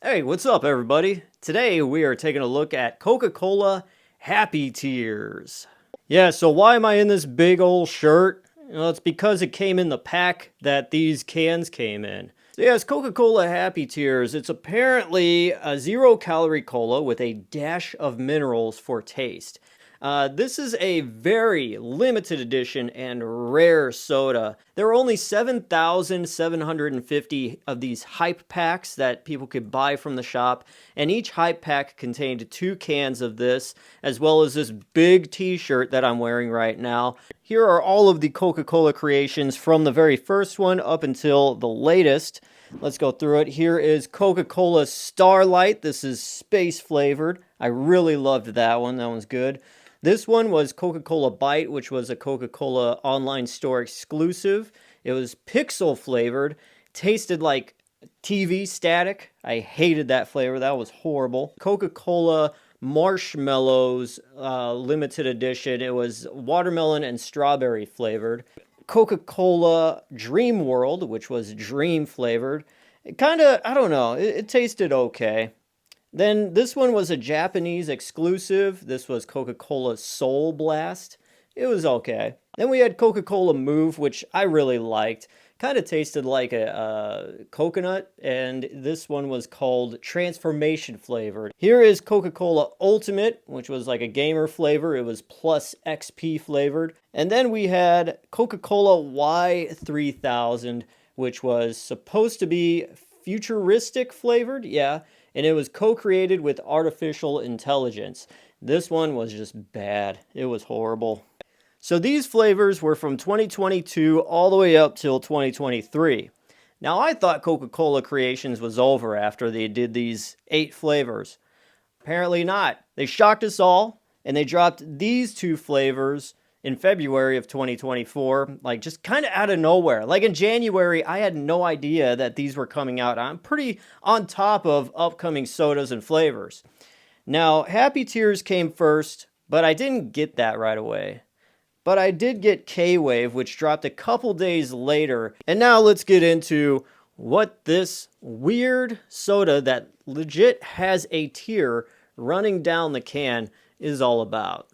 Hey, what's up, everybody? Today we are taking a look at Coca-Cola Happy Tears. Yeah, so why am I in this big old shirt? Well, it's because it came in the pack that these cans came in. So yeah, it's Coca-Cola Happy Tears. It's apparently a zero-calorie cola with a dash of minerals for taste. This is a very limited edition and rare soda. There were only 7,750 of these hype packs that people could buy from the shop, and each hype pack contained 2 cans of this, as well as this big t-shirt that I'm wearing right now. Here are all of the Coca-Cola creations from the very first one up until the latest. Let's go through it. Here is Coca-Cola Starlight. This is space flavored. I really loved that one. That one's good. This one was Coca-Cola Bite, which was a Coca-Cola online store exclusive. It was pixel flavored, tasted like TV static. I hated that flavor. That was horrible. Coca-Cola Marshmallows limited edition. It was watermelon and strawberry flavored. Coca-Cola Dream World, which was dream flavored. It kind of, I don't know, it tasted okay. Then this one was a Japanese exclusive. This was Coca-Cola Soul Blast. It was okay. Then we had Coca-Cola Move, which I really liked. Kind of tasted like a coconut, and this one was called Transformation Flavored. Here is Coca-Cola Ultimate, which was like a gamer flavor. It was plus XP flavored. And then we had Coca-Cola Y3000, which was supposed to be futuristic flavored, yeah, and it was co-created with artificial intelligence. This one was just bad. It was horrible. So these flavors were from 2022 all the way up till 2023. Now I thought Coca-Cola Creations was over after they did these 8 flavors. Apparently not. They shocked us all, and they dropped these 2 flavors in February of 2024, like just kind of out of nowhere. Like in January, I had no idea that these were coming out. I'm pretty on top of upcoming sodas and flavors. Now, Happy Tears came first, but I didn't get that right away. But I did get K-Wave, which dropped a couple days later. And now let's get into what this weird soda that legit has a tear running down the can is all about.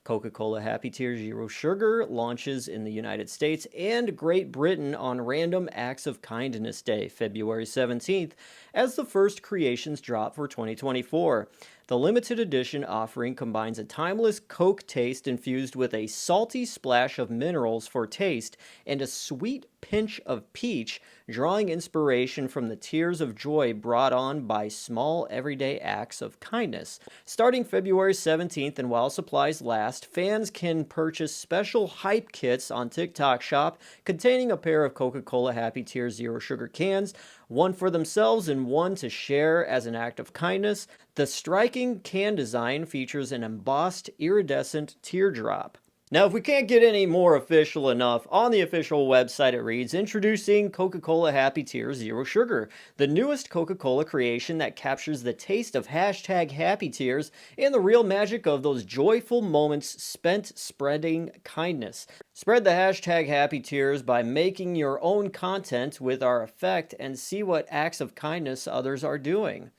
Coca-Cola Happy Tears Zero Sugar launches in the United States and Great Britain on Random Acts of Kindness Day, February 17th, as the first creations drop for 2024. The limited edition offering combines a timeless Coke taste infused with a salty splash of minerals for taste and a sweet pinch of peach, drawing inspiration from the tears of joy brought on by small everyday acts of kindness. Starting February 17th and while supplies last, fans can purchase special hype kits on TikTok Shop containing a pair of Coca-Cola Happy Tears Zero Sugar cans, one for themselves and one to share as an act of kindness. The striking can design features an embossed iridescent teardrop. Now, if we can't get any more official enough, on the official website it reads, introducing Coca-Cola Happy Tears Zero Sugar, the newest Coca-Cola creation that captures the taste of hashtag Happy Tears and the real magic of those joyful moments spent spreading kindness. Spread the hashtag Happy Tears by making your own content with our effect and see what acts of kindness others are doing.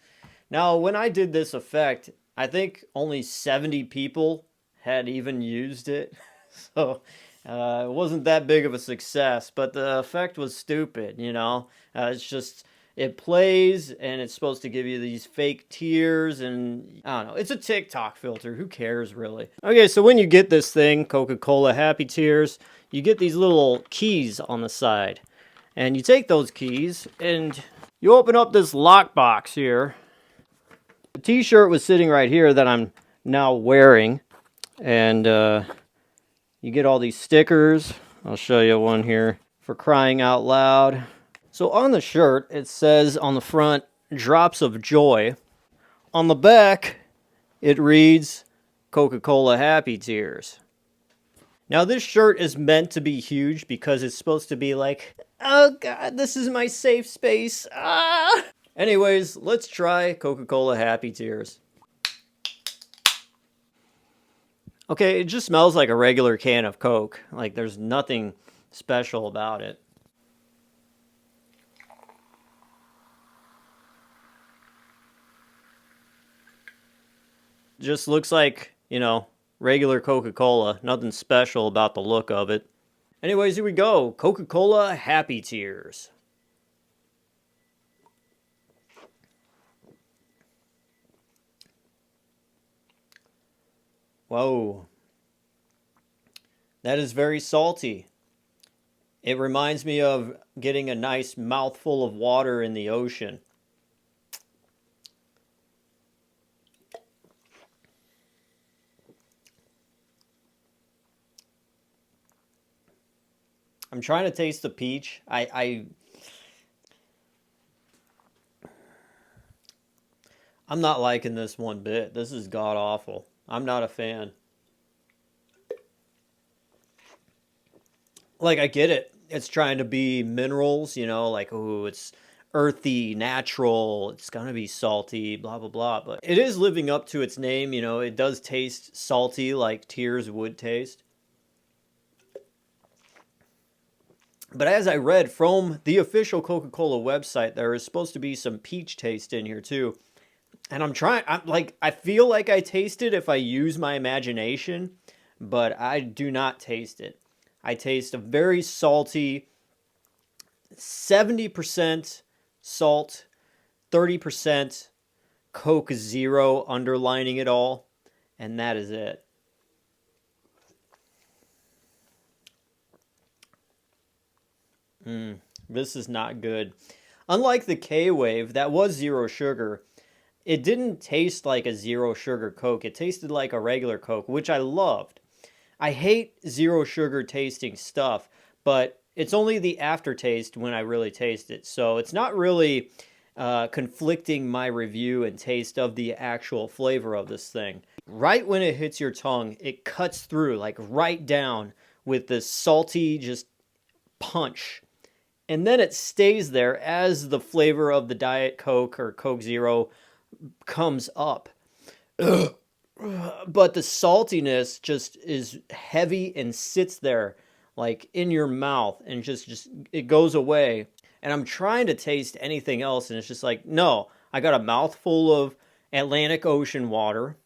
Now, when I did this effect, I think only 70 people had even used it, so it wasn't that big of a success, but the effect was stupid, you know? It's just, it plays, and it's supposed to give you these fake tears, and I don't know, it's a TikTok filter, who cares, really? Okay, so when you get this thing, Coca-Cola Happy Tears, you get these little keys on the side, and you take those keys, and you open up this lockbox here. The t-shirt was sitting right here that I'm now wearing. And you get all these stickers. I'll show you one here for crying out loud. So on the shirt, it says on the front, Drops of Joy. On the back, it reads, Coca-Cola Happy Tears. Now this shirt is meant to be huge because it's supposed to be like, oh God, this is my safe space. Ah! Anyways, let's try Coca-Cola Happy Tears. Okay, it just smells like a regular can of Coke. Like, there's nothing special about it. Just looks like, you know, regular Coca-Cola. Nothing special about the look of it. Anyways, here we go. Coca-Cola Happy Tears. Whoa. That is very salty. It reminds me of getting a nice mouthful of water in the ocean. I'm trying to taste the peach. I'm not liking this one bit. This is god awful. I'm not a fan. Like, I get it. It's trying to be minerals, you know, like, ooh, it's earthy, natural, it's gonna be salty, blah, blah, blah. But it is living up to its name, you know, it does taste salty like tears would taste. But as I read from the official Coca-Cola website, there is supposed to be some peach taste in here too. And I feel like I taste it if I use my imagination, but I do not taste it. I taste a very salty 70% salt, 30% Coke Zero underlining it all, and that is it. This is not good. Unlike the K-Wave, that was zero sugar, it didn't taste like a zero sugar Coke. It tasted like a regular Coke, which I loved. I hate zero sugar tasting stuff, but it's only the aftertaste when I really taste it. So it's not really conflicting my review and taste of the actual flavor of this thing. Right when it hits your tongue, it cuts through, like right down with this salty just punch. And then it stays there as the flavor of the Diet Coke or Coke Zero comes up. But the saltiness just is heavy and sits there like in your mouth and just it goes away. And I'm trying to taste anything else and it's just like, no, I got a mouthful of Atlantic Ocean water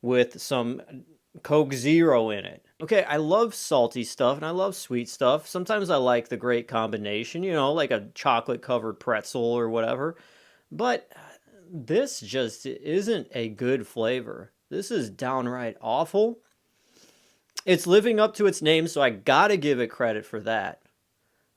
with some Coke Zero in it. Okay, I love salty stuff and I love sweet stuff. Sometimes I like the great combination, you know, like a chocolate covered pretzel or whatever. But this just isn't a good flavor. This is downright awful. It's living up to its name, so I gotta give it credit for that.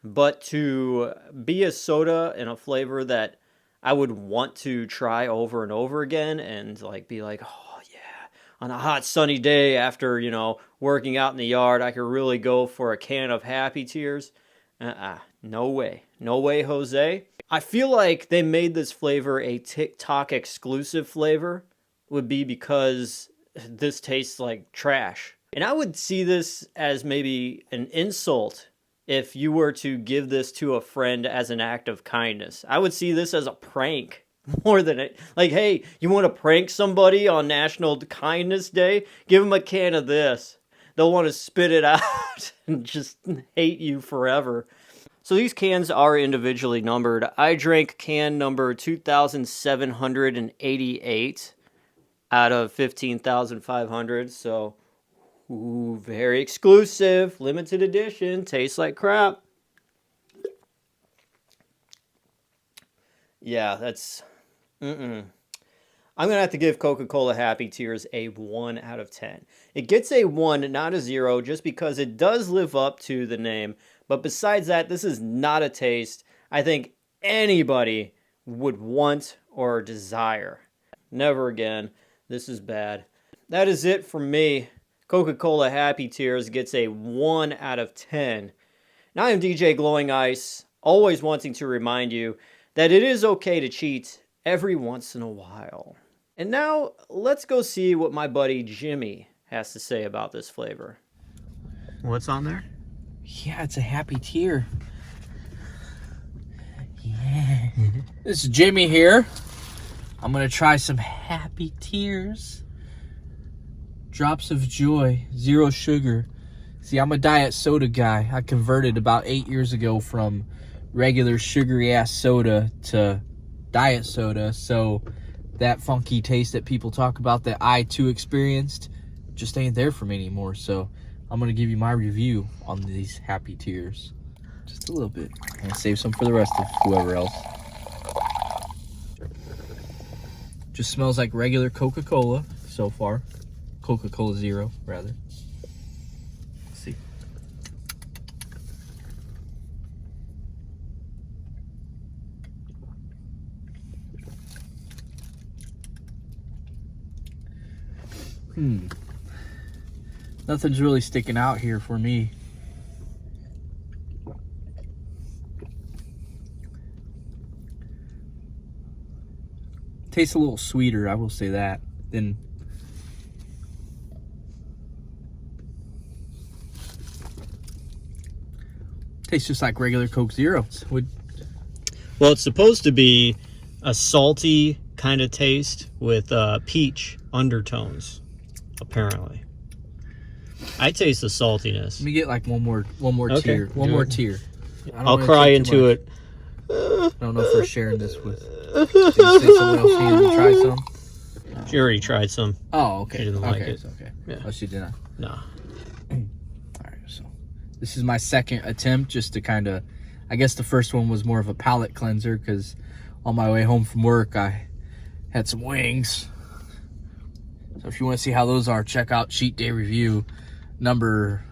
But to be a soda and a flavor that I would want to try over and over again and like be like, oh yeah, on a hot sunny day after, you know, working out in the yard, I could really go for a can of Happy Tears. No way. No way, Jose. I feel like they made this flavor a TikTok exclusive flavor would be because this tastes like trash. And I would see this as maybe an insult if you were to give this to a friend as an act of kindness. I would see this as a prank more than it. Like, hey, you want to prank somebody on National Kindness Day? Give them a can of this. They'll want to spit it out and just hate you forever. So these cans are individually numbered. I drank can number 2,788 out of 15,500. So, ooh, very exclusive, limited edition, tastes like crap. Yeah, that's, I'm going to have to give Coca-Cola Happy Tears a 1 out of 10. It gets a 1, not a 0, just because it does live up to the name. But besides that, this is not a taste I think anybody would want or desire. Never again. This is bad. That is it for me. Coca-Cola Happy Tears gets a 1 out of 10. Now I am DJ Glowing Ice, always wanting to remind you that it is okay to cheat every once in a while. And now, let's go see what my buddy Jimmy has to say about this flavor. What's on there? Yeah, it's a Happy Tear. Yeah. This is Jimmy here. I'm going to try some Happy Tears. Drops of joy, 0 sugar. See, I'm a diet soda guy. I converted about 8 years ago from regular sugary ass soda to diet soda. So that funky taste that people talk about that I too experienced just ain't there for me anymore. So I'm gonna give you my review on these Happy Tears. Just a little bit. And save some for the rest of whoever else. Just smells like regular Coca-Cola so far. Coca-Cola Zero, rather. Let's see. Nothing's really sticking out here for me. Tastes a little sweeter, I will say that, than tastes just like regular Coke Zero. Well, it's supposed to be a salty kind of taste with peach undertones, apparently. I taste the saltiness. Let me get like one more Okay, tier. One more tier. I'll cry into it. I don't know if we're sharing this with. Did you say someone else needed to try some? No. She already tried some. Oh, okay. She didn't like it. Okay. Yeah. Oh, she didn't. No. All right. So this is my second attempt, just to kind of. I guess the first one was more of a palate cleanser because on my way home from work I had some wings. So if you want to see how those are, check out Cheat Day Review number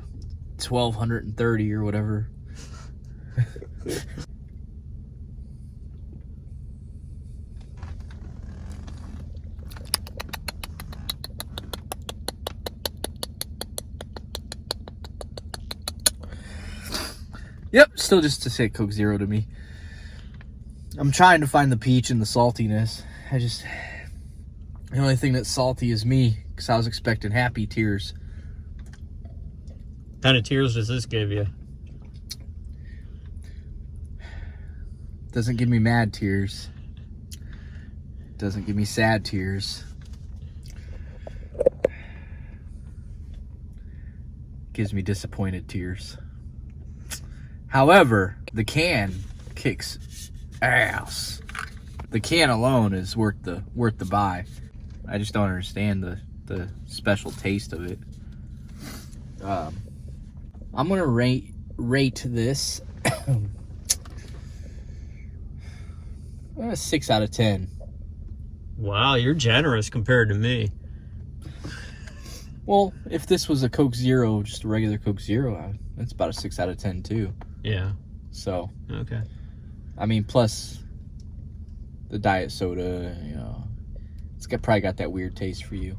1230 or whatever. Yep, still just to say Coke Zero to me. I'm trying to find the peach and the saltiness. The only thing that's salty is me, because I was expecting Happy Tears. What kind of tears does this give you? Doesn't give me mad tears. Doesn't give me sad tears. Gives me disappointed tears. However, the can kicks ass. The can alone is worth the buy. I just don't understand the special taste of it. I'm gonna rate this 6 out of 10. Wow, you're generous compared to me. Well, if this was a Coke Zero, just a regular Coke Zero, that's about a 6 out of 10 too. Yeah. So, okay. I mean, plus the diet soda, it's probably got that weird taste for you.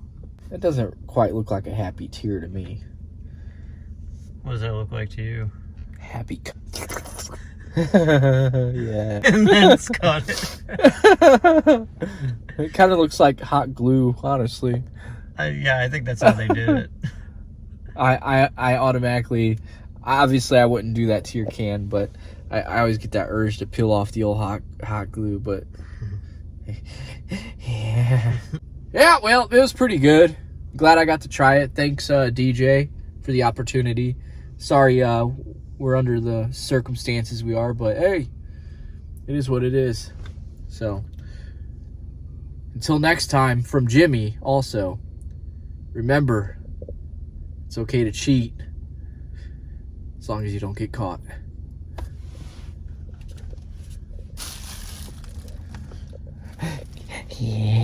That doesn't quite look like a Happy Tear to me. What does that look like to you? Happy. Yeah. And then it's got it. It kind of looks like hot glue, honestly. Yeah, I think that's how they did it. I automatically, obviously I wouldn't do that to your can, but I always get that urge to peel off the old hot glue, but yeah, well, it was pretty good. Glad I got to try it. Thanks, DJ, for the opportunity. Sorry, we're under the circumstances we are, but hey, it is what it is. So, until next time, from Jimmy, also, remember, it's okay to cheat, as long as you don't get caught. Yeah.